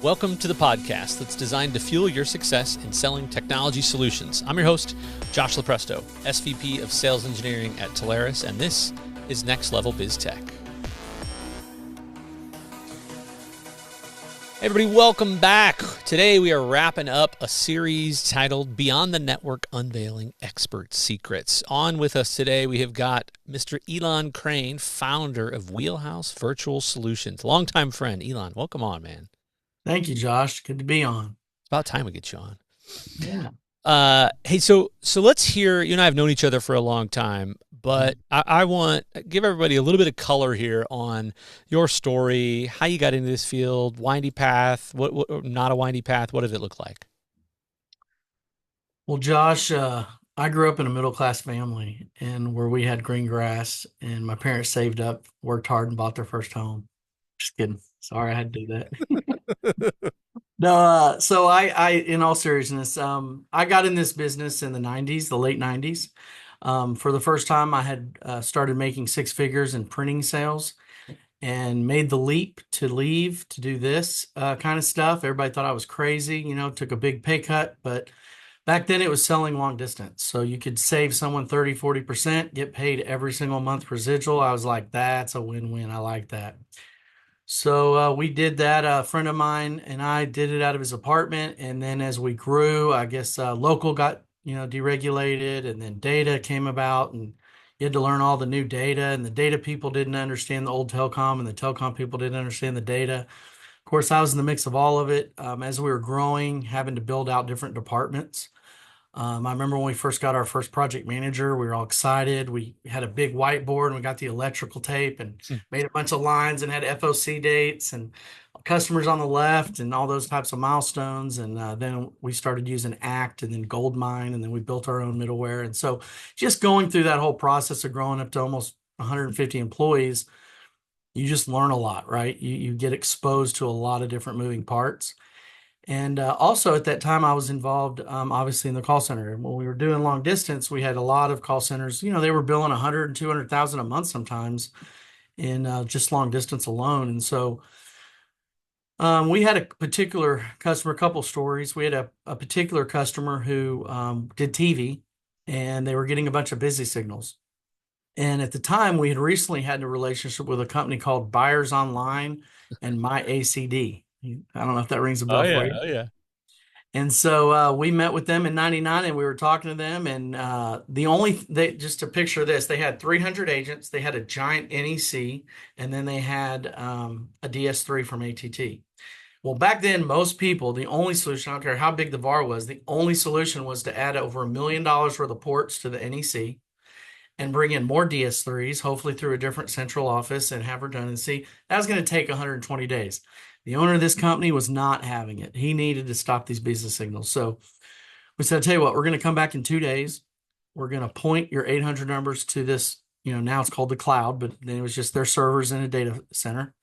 Welcome to the podcast that's designed to fuel your success in selling technology solutions. I'm your host, Josh Lopresto, SVP of Sales Engineering at Telarus, and this is Next Level Biz Tech. Hey everybody, welcome back. Today we are wrapping up a series titled Beyond the Network, Unveiling Expert Secrets. On with us today, we have got Mr. Elan Crane, founder of Wheelhouse Virtual Solutions. Longtime friend, Elan, welcome on, man. Thank you, Josh. Good to be on. It's about time we get you on. Yeah. Hey, so let's hear, you and I have known each other for a long time, but I want to give everybody a little bit of color here on your story, how you got into this field, windy path, what not a windy path, what did it look like? Well, Josh, I grew up in a middle-class family and where we had green grass and my parents saved up, worked hard and bought their first home. Just kidding. Sorry, I had to do that. No, so in all seriousness, I got in this business in the 90s, the late 90s. For the first time, I had started making six figures in printing sales and made the leap to leave to do this kind of stuff. Everybody thought I was crazy, took a big pay cut, but back then it was selling long distance. So you could save someone 30, 40%, get paid every single month residual. I was like, that's a win-win. I like that. So we did that. A friend of mine and I did it out of his apartment. And then as we grew, I guess local got, deregulated, and then data came about, and you had to learn all the new data. And the data people didn't understand the old telecom, and the telecom people didn't understand the data. Of course, I was in the mix of all of it. As we were growing, having to build out different departments. I remember when we first got our first project manager, we were all excited. We had a big whiteboard and we got the electrical tape and made a bunch of lines and had FOC dates and customers on the left and all those types of milestones. And then we started using ACT and then Goldmine, and then we built our own middleware. And so just going through that whole process of growing up to almost 150 employees, you just learn a lot, right? You get exposed to a lot of different moving parts. And also at that time, I was involved, obviously, in the call center. When we were doing long distance, we had a lot of call centers. They were billing 100 and 200,000 a month sometimes in just long distance alone. And so we had a particular customer, a couple stories. We had a particular customer who did TV, and they were getting a bunch of busy signals. And at the time, we had recently had a relationship with a company called Buyers Online and MyACD. I don't know if that rings a bell for you. Oh yeah. And so we met with them in 99 and we were talking to them. And just to picture this, they had 300 agents, they had a giant NEC, and then they had a DS3 from ATT. Well, back then, most people, the only solution, I don't care how big the VAR was, the only solution was to add over $1 million worth of ports to the NEC and bring in more DS3s, hopefully through a different central office, and have redundancy. That was going to take 120 days. The owner of this company was not having it. He needed to stop these business signals. So we said, I'll tell you what, we're going to come back in 2 days. We're going to point your 800 numbers to this, now it's called the cloud, but then it was just their servers in a data center.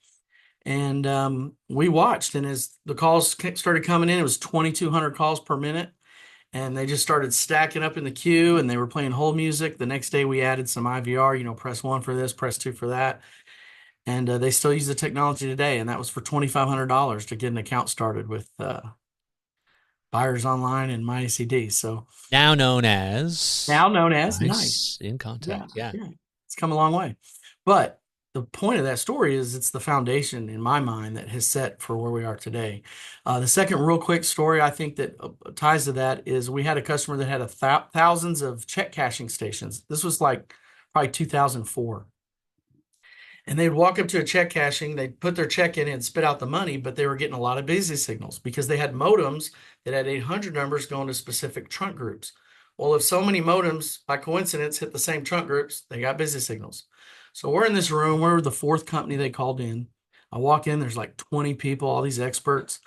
And we watched, and as the calls started coming in, it was 2,200 calls per minute. And they just started stacking up in the queue, and they were playing hold music. The next day we added some IVR, press 1 for this, press 2 for that. And they still use the technology today. And that was for $2,500 to get an account started with Buyers Online and MyACD. So Now known as Nice. In contact. Yeah. It's come a long way. But the point of that story is it's the foundation in my mind that has set for where we are today. The second real quick story I think that ties to that is we had a customer that had thousands of check cashing stations. This was like probably 2004. And they'd walk up to a check cashing, they'd put their check in and spit out the money, but they were getting a lot of busy signals because they had modems that had 800 numbers going to specific trunk groups. Well, if so many modems, by coincidence, hit the same trunk groups, they got busy signals. So we're in this room, we're the fourth company they called in. I walk in, there's like 20 people, all these experts,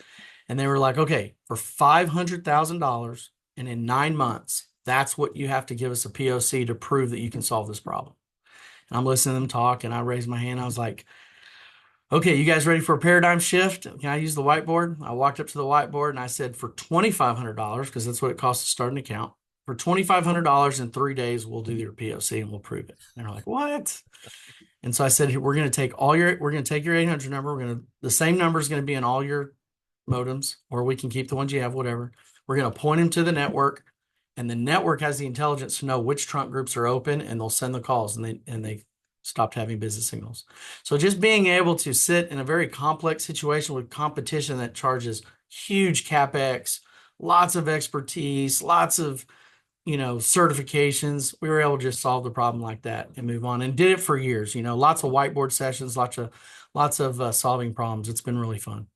and they were like, okay, for $500,000 and in 9 months, that's what you have to give us a POC to prove that you can solve this problem. And I'm listening to them talk, and I raised my hand. I was like, okay, you guys ready for a paradigm shift? Can I use the whiteboard? I walked up to the whiteboard and I said, for $2,500, because that's what it costs to start an account, for $2,500 in 3 days, we'll do your POC and we'll prove it. And they're like, what? And so I said, we're going to take your 800 number. The same number is going to be in all your modems, or we can keep the ones you have, whatever. We're going to point them to the network, and the network has the intelligence to know which trunk groups are open, and they'll send the calls, and they stopped having business signals. So just being able to sit in a very complex situation with competition that charges huge capex, lots of expertise, lots of certifications, we were able to just solve the problem like that and move on, and did it for years. Lots of whiteboard sessions, lots of solving problems. It's been really fun.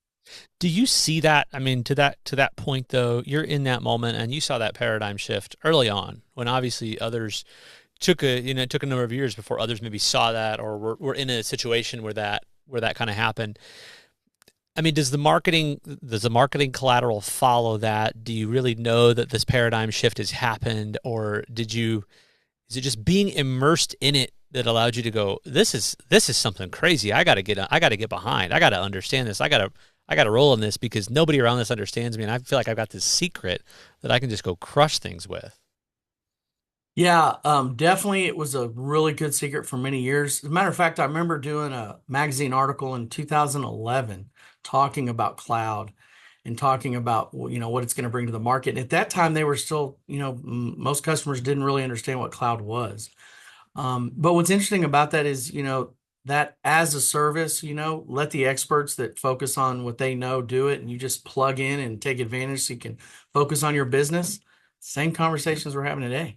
Do you see that? I mean, to that point though, you're in that moment and you saw that paradigm shift early on when obviously others it took a number of years before others maybe saw that or were in a situation where that kind of happened. I mean, does the marketing collateral follow that? Do you really know that this paradigm shift has happened, or is it just being immersed in it that allowed you to go, this is something crazy. I got to get behind. I got to understand this. I got to roll in this because nobody around this understands me, and I feel like I've got this secret that I can just go crush things with. Yeah, definitely. It was a really good secret for many years. As a matter of fact, I remember doing a magazine article in 2011 talking about cloud and talking about what it's going to bring to the market. And at that time, they were still, most customers didn't really understand what cloud was. But what's interesting about that is, that as a service, let the experts that focus on what they know do it, and you just plug in and take advantage so you can focus on your business. Same conversations we're having today.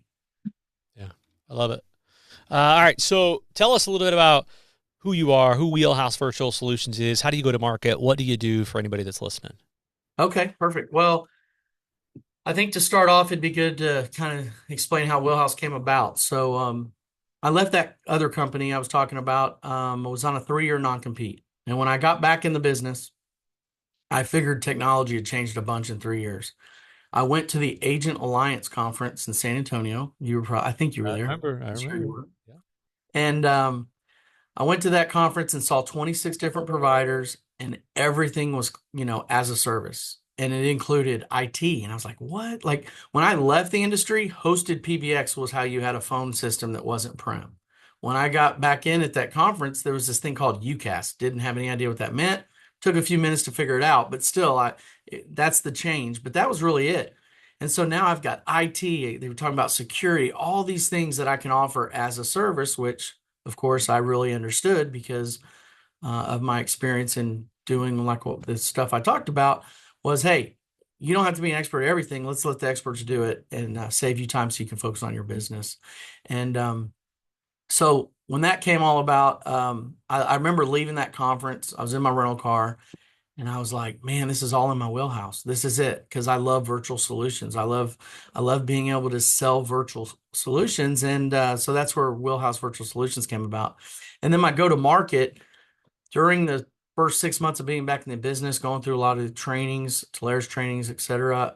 Yeah, I love it. All right, so tell us a little bit about who you are, who Wheelhouse Virtual Solutions is, how do you go to market, what do you do for anybody that's listening? Okay, perfect. Well, I think to start off, it'd be good to kind of explain how Wheelhouse came about. So, I left that other company I was talking about. I was on a 3-year non-compete. And when I got back in the business, I figured technology had changed a bunch in 3 years. I went to the Agent Alliance conference in San Antonio. I think you were I there. remember. I I'm sure you remember. were. Yeah. And I went to that conference and saw 26 different providers, and everything was, as a service. And it included IT. And I was like, what? Like when I left the industry, hosted PBX was how you had a phone system that wasn't prem. When I got back in at that conference, there was this thing called UCAS. Didn't have any idea what that meant. Took a few minutes to figure it out, but still, that's the change. But that was really it. And so now I've got IT. They were talking about security, all these things that I can offer as a service, which of course, I really understood because of my experience in doing like what the stuff I talked about was, hey, you don't have to be an expert at everything. Let's let the experts do it and save you time so you can focus on your business. And so when that came all about, I remember leaving that conference. I was in my rental car and I was like, man, this is all in my wheelhouse. This is it because I love virtual solutions. I love being able to sell virtual solutions, and so that's where Wheelhouse Virtual Solutions came about. And then my go to market during the first 6 months of being back in the business, going through a lot of trainings, Talaris trainings, etc.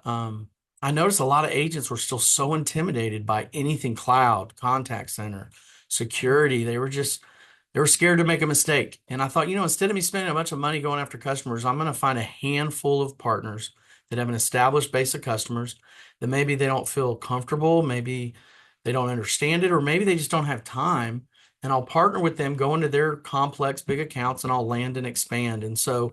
I noticed a lot of agents were still so intimidated by anything cloud, contact center, security. They were scared to make a mistake. And I thought, instead of me spending a bunch of money going after customers, I'm going to find a handful of partners that have an established base of customers that maybe they don't feel comfortable, maybe they don't understand it, or maybe they just don't have time. And I'll partner with them, go into their complex big accounts, and I'll land and expand. And so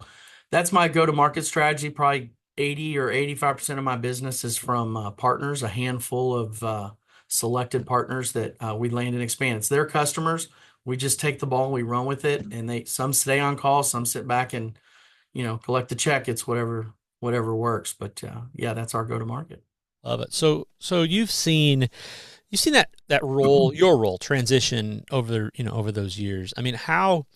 that's my go-to-market strategy. Probably 80 or 85% of my business is from partners, a handful of selected partners that we land and expand. It's their customers. We just take the ball, we run with it, and some stay on call, some sit back and collect the check. It's whatever works. But yeah, that's our go-to-market. Love it. So you've seen that role, your role transition over those years. I mean, how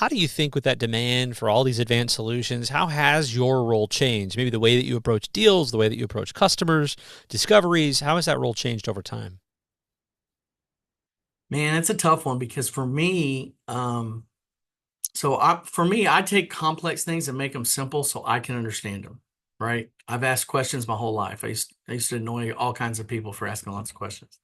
do you think with that demand for all these advanced solutions, how has your role changed? Maybe the way that you approach deals, the way that you approach customers, discoveries, how has that role changed over time? Man, it's a tough one because for me, I take complex things and make them simple so I can understand them. Right? I've asked questions my whole life. I used to annoy all kinds of people for asking lots of questions.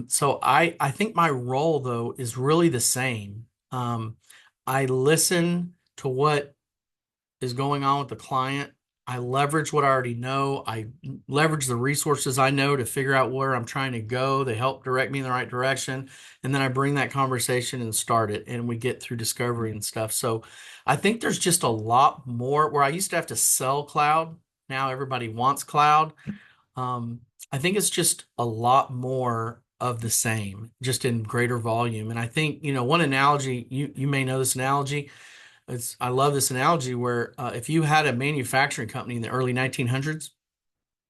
So I think my role though is really the same. I listen to what is going on with the client. I leverage what I already know. I leverage the resources I know to figure out where I'm trying to go. They help direct me in the right direction. And then I bring that conversation and start it, and we get through discovery and stuff. So I think there's just a lot more where I used to have to sell cloud. Now everybody wants cloud. Um, I think it's just a lot more of the same, just in greater volume. And I think, one analogy, you may know this analogy. I love this analogy where if you had a manufacturing company in the early 1900s,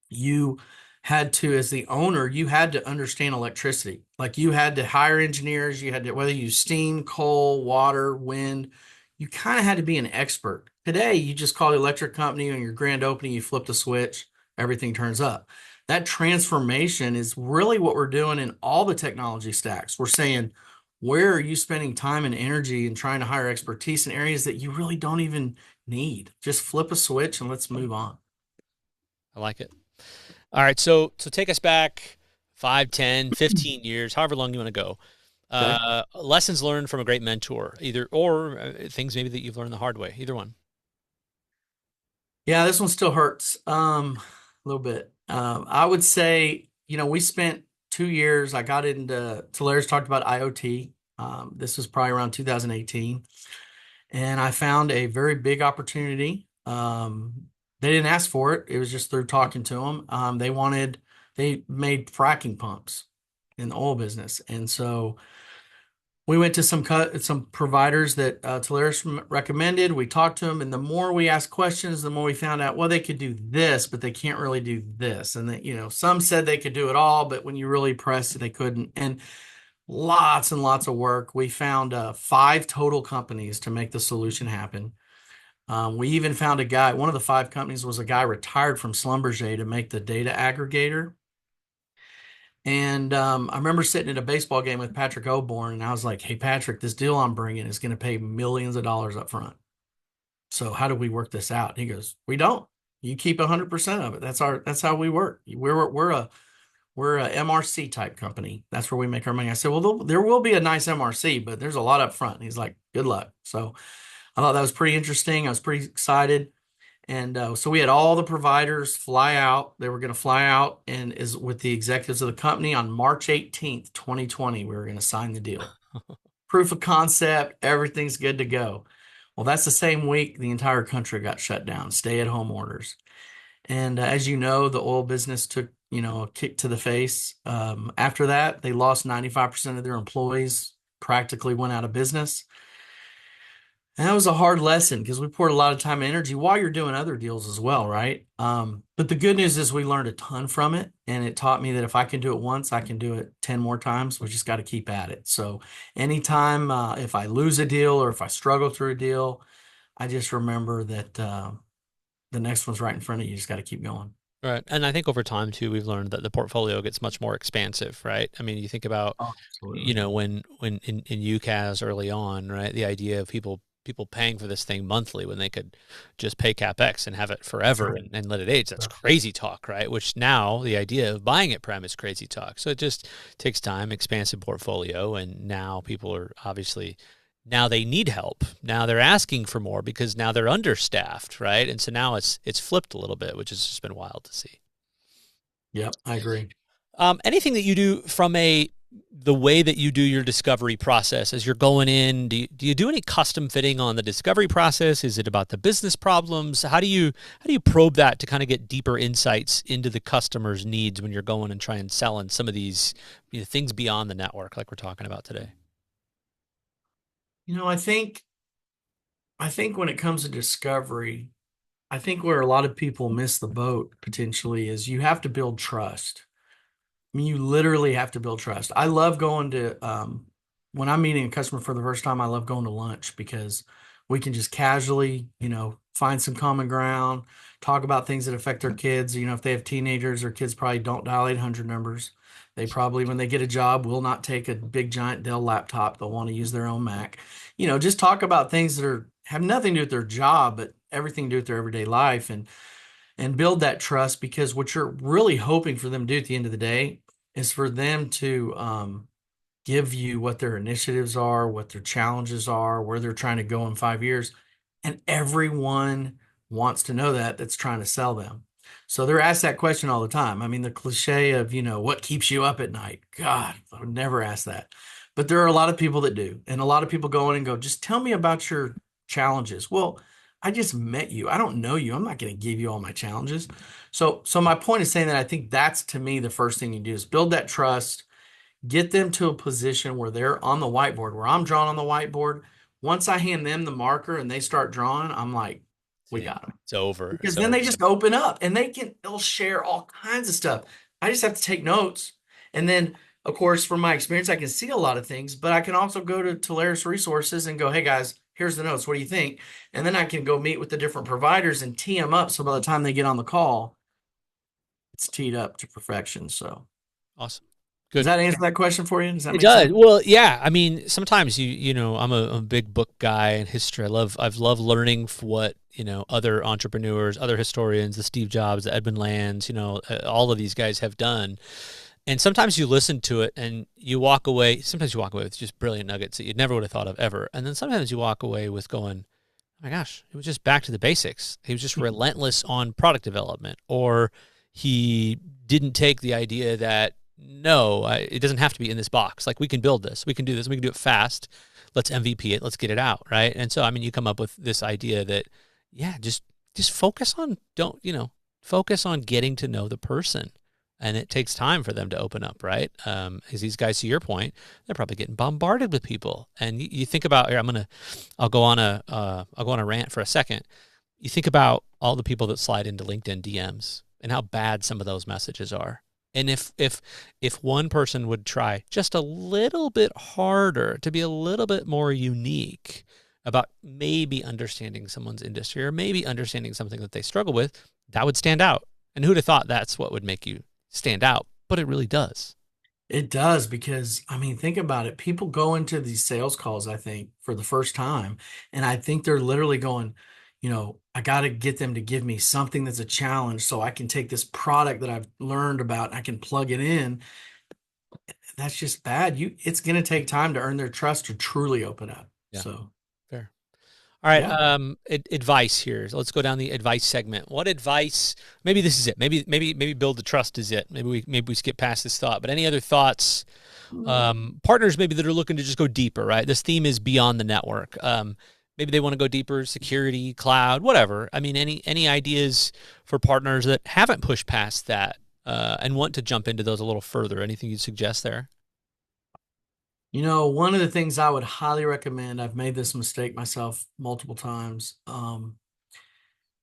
you had to, as the owner, you had to understand electricity. Like you had to hire engineers, you had to, whether you use steam, coal, water, wind, you kind of had to be an expert. Today, you just call the electric company on your grand opening, you flip the switch, everything turns up. That transformation is really what we're doing in all the technology stacks. We're saying, where are you spending time and energy and trying to hire expertise in areas that you really don't even need? Just flip a switch and let's move on. I like it. All right, so take us back 5, 10, 15 years, however long you want to go. Okay. Lessons learned from a great mentor, either or things maybe that you've learned the hard way, either one. Yeah, this one still hurts a little bit. I would say, we spent 2 years. I got into Tulare talked about IoT. This was probably around 2018, and I found a very big opportunity. They didn't ask for it; it was just through talking to them. They made fracking pumps in the oil business, and so we went to some providers that Teleris recommended. We talked to them, and the more we asked questions, the more we found out, well, they could do this, but they can't really do this. And that, some said they could do it all, but when you really pressed it, they couldn't. And lots of work. We found five total companies to make the solution happen. We even found a guy. One of the five companies was a guy retired from Schlumberger to make the data aggregator. And I remember sitting at a baseball game with Patrick O'Born, and I was like, "Hey, Patrick, this deal I'm bringing is going to pay millions of dollars up front. So how do we work this out?" And he goes, "We don't. You keep 100% of it. That's how we work. We're a MRC type company. That's where we make our money." I said, "Well, there will be a nice MRC, but there's a lot up front." And he's like, "Good luck." So I thought that was pretty interesting. I was pretty excited. And so we had all the providers fly out. They were going to fly out and is with the executives of the company on March 18th, 2020. We were going to sign the deal. Proof of concept, everything's good to go. Well, that's the same week the entire country got shut down, stay-at-home orders. And as you know, the oil business took, a kick to the face. After that, they lost 95% of their employees, practically went out of business. And that was a hard lesson because we poured a lot of time and energy while you're doing other deals as well, right? But the good news is we learned a ton from it, and it taught me that if I can do it once, I can do it 10 more times. We just got to keep at it. So anytime if I lose a deal or if I struggle through a deal, I just remember that the next one's right in front of you. You just got to keep going. Right. And I think over time too, we've learned that the portfolio gets much more expansive, right? I mean, you think about, Oh, absolutely. when in UCAS early on, right? The idea of people paying for this thing monthly when they could just pay CapEx and have it That's forever right. and let it age. That's crazy talk, right? Which now the idea of buying it prem is crazy talk. So it just takes time, expansive portfolio, and now people are obviously now they need help. Now they're asking for more because now they're understaffed, right? And so now it's flipped a little bit, which has just been wild to see. Yep, I agree. Anything that you do from the way that you do your discovery process as you're going in, do you do any custom fitting on the discovery process? Is it about the business problems? How do you probe that to kind of get deeper insights into the customer's needs when you're going and trying and selling some of these, things beyond the network like we're talking about today? You know, I think when it comes to discovery, I think where a lot of people miss the boat potentially is you have to build trust. I mean, you literally have to build trust. I love going to, when I'm meeting a customer for the first time, I love going to lunch because we can just casually, find some common ground, talk about things that affect their kids. If they have teenagers, their kids probably don't dial 800 numbers. They probably, when they get a job, will not take a big giant Dell laptop. They'll want to use their own Mac. Just talk about things that have nothing to do with their job, but everything to do with their everyday life and build that trust because what you're really hoping for them to do at the end of the day is for them to give you what their initiatives are, what their challenges are, where they're trying to go in 5 years. And everyone wants to know that's trying to sell them. So they're asked that question all the time. I mean, the cliche of, what keeps you up at night? God, I would never ask that. But there are a lot of people that do. And a lot of people go in and go, just tell me about your challenges. Well, I just met you. I don't know you. I'm not going to give you all my challenges. So my point is saying that I think that's, to me, the first thing you do is build that trust, get them to a position where they're on the whiteboard, where I'm drawing on the whiteboard. Once I hand them the marker and they start drawing, I'm like, we Yeah, got them. it's over. Because It's then they over. just open up and they'll share all kinds of stuff. I just have to take notes. And then, of course, from my experience, I can see a lot of things, but I can also go to Talaris Resources and go, hey guys, here's the notes. What do you think? And then I can go meet with the different providers and tee them up. So by the time they get on the call, it's teed up to perfection. So Awesome. does Good. that answer that question for you? Does that It make does. sense? Well, yeah. I mean, sometimes I'm a big book guy in history. I've loved learning what, other entrepreneurs, other historians, the Steve Jobs, the Edmund Lands, all of these guys have done. And sometimes you listen to it and sometimes you walk away with just brilliant nuggets that you never would have thought of ever. And then sometimes you walk away with going, oh my gosh, it was just back to the basics. He was just relentless on product development, or he didn't take the idea that no, it doesn't have to be in this box. Like, we can build this, we can do this, we can do it fast. Let's MVP it. Let's get it out, right? And so, I mean, you come up with this idea that, yeah, just focus on getting to know the person, and it takes time for them to open up, right? As these guys, to your point, they're probably getting bombarded with people, and you think about here. I'll go on a rant for a second. You think about all the people that slide into LinkedIn DMs and how bad some of those messages are. And if one person would try just a little bit harder to be a little bit more unique about maybe understanding someone's industry or maybe understanding something that they struggle with, that would stand out. And who'd have thought that's what would make you stand out? But it really does. It does because, I mean, think about it. People go into these sales calls, I think, for the first time, and I think they're literally going, I got to get them to give me something that's a challenge so I can take this product that I've learned about and I can plug it in. That's just bad. It's going to take time to earn their trust to truly open up. Yeah, So, fair. All right, yeah. advice here. So let's go down the advice segment. What advice? Maybe this is it. Maybe build the trust is it. Maybe we skip past this thought. But any other thoughts? Partners maybe that are looking to just go deeper, right? This theme is beyond the network. Maybe they want to go deeper, security, cloud, whatever. I mean, any ideas for partners that haven't pushed past that and want to jump into those a little further? Anything you'd suggest there? One of the things I would highly recommend, I've made this mistake myself multiple times,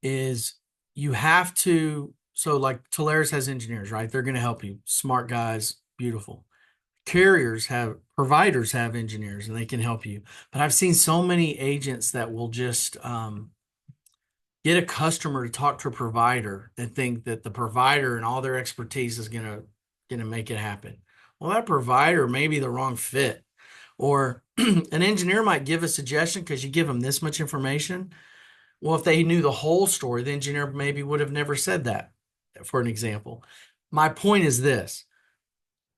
is you have to, so like Talaris has engineers, right? They're going to help you. Smart guys, beautiful. Providers have engineers and they can help you. But I've seen so many agents that will just get a customer to talk to a provider and think that the provider and all their expertise is gonna make it happen. Well, that provider may be the wrong fit, or an engineer might give a suggestion because you give them this much information. Well, if they knew the whole story, the engineer maybe would have never said that, for an example. My point is this: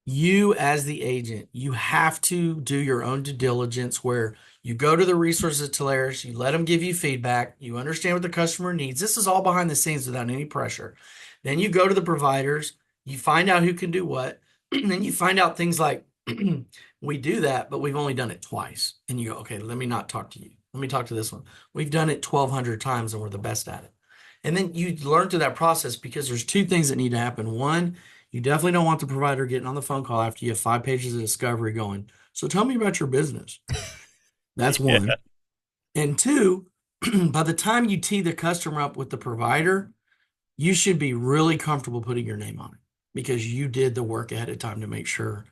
you as the agent, you have to do your own due diligence where you go to the resources of Talaris, you let them give you feedback, you understand what the customer needs. This is all behind the scenes without any pressure. Then you go to the providers, you find out who can do what, and then you find out things like, we do that, but we've only done it twice. And you go, okay, let me not talk to you. Let me talk to this one. We've done it 1,200 times and we're the best at it. And then you learn through that process because there's two things that need to happen. One, you definitely don't want the provider getting on the phone call after you have 5 pages of discovery going, so tell me about your business. That's Yeah. one. And two, by the time you tee the customer up with the provider, you should be really comfortable putting your name on it because you did the work ahead of time to make sure.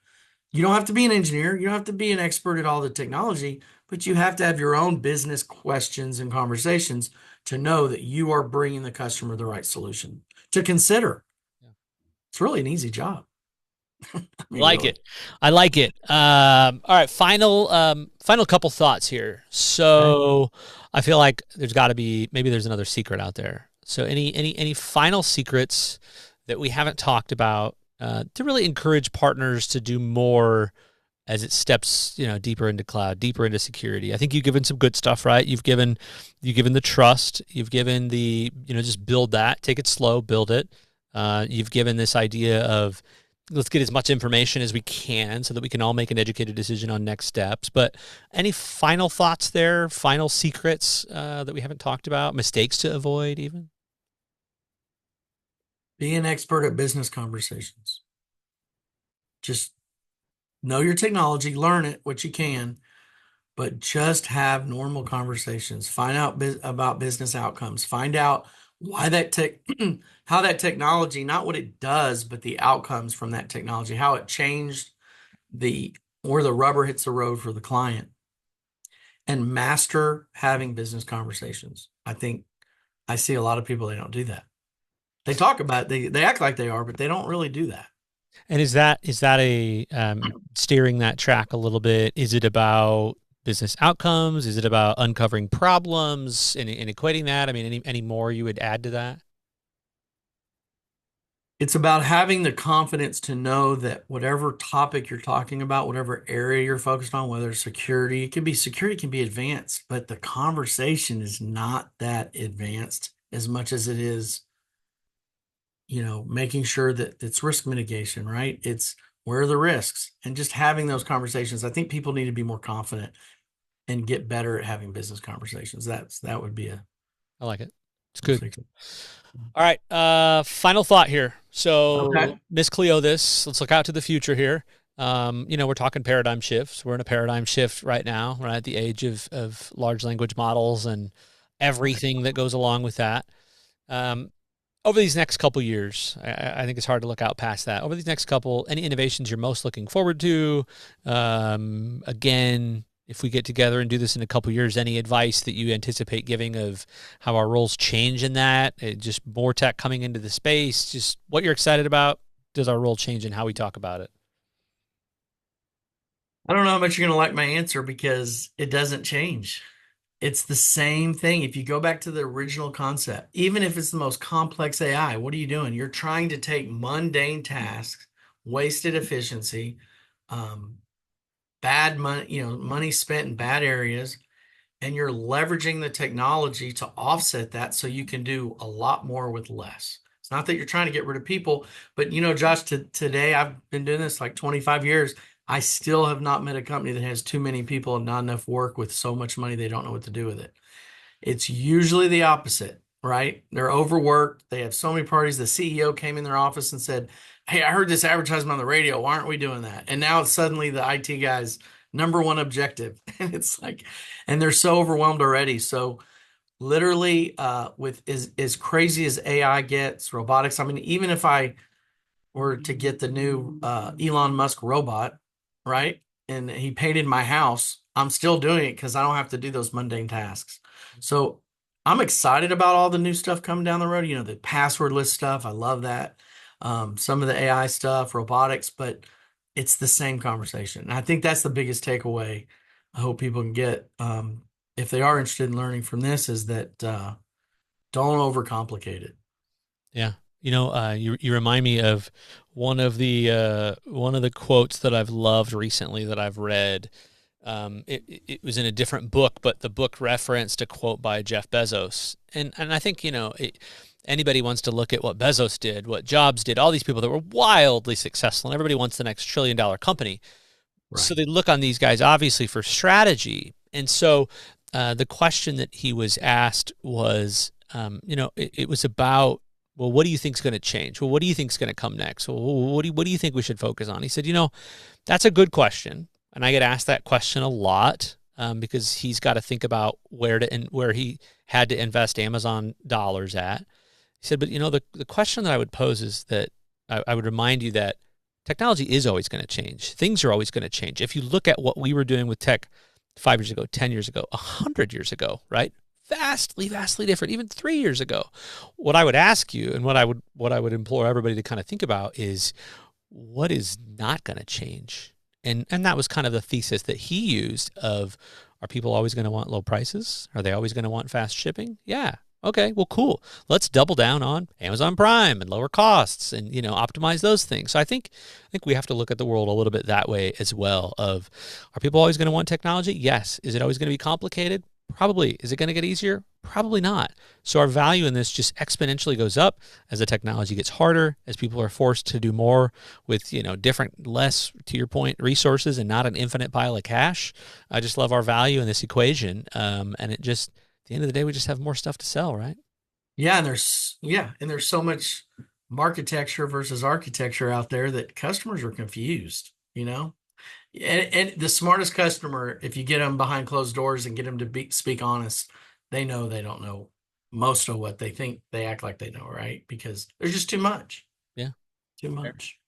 You don't have to be an engineer, you don't have to be an expert at all the technology, but you have to have your own business questions and conversations to know that you are bringing the customer the right solution to consider. Yeah. It's really an easy job. I mean, Like really. it. I like it. All right, final couple thoughts here. Okay. So I feel like there's got to be maybe there's another secret out there. So any final secrets that we haven't talked about to really encourage partners to do more as it steps, deeper into cloud, deeper into security. I think you've given some good stuff, right? You've given the trust, you've given the, just build that, take it slow, build it. You've given this idea of let's get as much information as we can so that we can all make an educated decision on next steps. But any final thoughts there, final secrets that we haven't talked about, mistakes to avoid even? Be an expert at business conversations. Just know your technology, learn it, what you can, but just have normal conversations. Find out about business outcomes. Find out why that tech, how that technology, not what it does, but the outcomes from that technology, how it changed where the rubber hits the road for the client, and master having business conversations. I think I see a lot of people, they don't do that. They talk about it, they act like they are, but they don't really do that. And is that a steering that track a little bit? Is it about business outcomes? Is it about uncovering problems and equating that? I mean, any more you would add to that? It's about having the confidence to know that whatever topic you're talking about, whatever area you're focused on, whether it's security can be advanced, but the conversation is not that advanced as much as it is, making sure that it's risk mitigation, right? It's where are the risks and just having those conversations. I think people need to be more confident and get better at having business conversations. That would be a I like it. It's good. secret. All right. Final thought here. So, Okay. Miss Cleo, let's look out to the future here. We're talking paradigm shifts. We're in a paradigm shift right now. We're at the age of large language models and everything that goes along with that. Over these next couple years, I think it's hard to look out past that. Over these next couple, any innovations you're most looking forward to? Again, if we get together and do this in a couple years, any advice that you anticipate giving of how our roles change in that? Just more tech coming into the space, just what you're excited about. Does our role change in how we talk about it? I don't know how much you're going to like my answer because it doesn't change. It's the same thing. If you go back to the original concept, even if it's the most complex AI, what are you doing? You're trying to take mundane tasks, wasted efficiency, um, bad money, money spent in bad areas, and you're leveraging the technology to offset that so you can do a lot more with less. It's not that you're trying to get rid of people, but Josh, today I've been doing this like 25 years. I still have not met a company that has too many people and not enough work with so much money they don't know what to do with it. It's usually the opposite, right? They're overworked. They have so many parties. The CEO came in their office and said, "Hey, I heard this advertisement on the radio. Why aren't we doing that?" And now it's suddenly the IT guy's number one objective. And it's like, and they're so overwhelmed already. So literally, with as crazy as AI gets, robotics, I mean, even if I were to get the new Elon Musk robot, right? And he painted my house, I'm still doing it because I don't have to do those mundane tasks. So I'm excited about all the new stuff coming down the road. The passwordless stuff. I love that. Some of the AI stuff, robotics, but it's the same conversation. And I think that's the biggest takeaway I hope people can get if they are interested in learning from this is that don't overcomplicate it. Yeah. You remind me of one of the quotes that I've loved recently that I've read. It was in a different book, but the book referenced a quote by Jeff Bezos, and I think anybody wants to look at what Bezos did, what Jobs did, all these people that were wildly successful, and everybody wants the next $1 trillion company. So Right. they look on these guys obviously for strategy, and so the question that he was asked was, it was about, well, what do you think's going to change? Well, what do you think's going to come next? Well, what do you think we should focus on? He said, that's a good question, and I get asked that question a lot because he's got to think about where he had to invest Amazon dollars at. He said, but the question that I would pose is that I would remind you that technology is always going to change. Things are always going to change. If you look at what we were doing with tech 5 years ago, 10 years ago, 100 years ago, right? Vastly, vastly different, even 3 years ago. What I would ask you and what I would implore everybody to kind of think about is what is not going to change. And that was kind of the thesis that he used of, are people always going to want low prices? Are they always going to want fast shipping? Yeah. Okay, well, cool. Let's double down on Amazon Prime and lower costs and, optimize those things. So I think we have to look at the world a little bit that way as well of, are people always going to want technology? Yes. Is it always going to be complicated? Probably. Is it going to get easier? Probably not. So our value in this just exponentially goes up as the technology gets harder, as people are forced to do more with, different, less, to your point, resources and not an infinite pile of cash. I just love our value in this equation. And it just, at the end of the day, we just have more stuff to sell, right? Yeah, and there's so much marketecture versus architecture out there that customers are confused, And the smartest customer, if you get them behind closed doors and get them to speak honest, they know they don't know most of what they think. They act like they know, right? Because there's just too much. Yeah. Too much.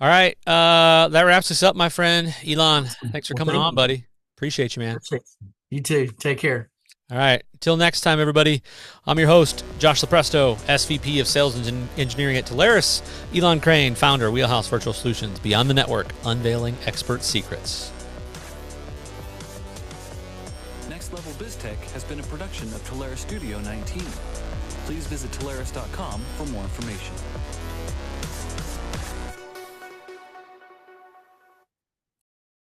All right. That wraps us up, my friend. Elan, thanks for Well, coming thank on, you. buddy. Appreciate you, man. You too. Take care. All right. Till next time, everybody. I'm your host, Josh Lepresto, SVP of Sales and Engineering at Telarus. Elan Crane, founder, Wheelhouse Virtual Solutions, Beyond the Network, Unveiling Expert Secrets. Next Level BizTech has been a production of Telarus Studio 19. Please visit Telarus.com for more information.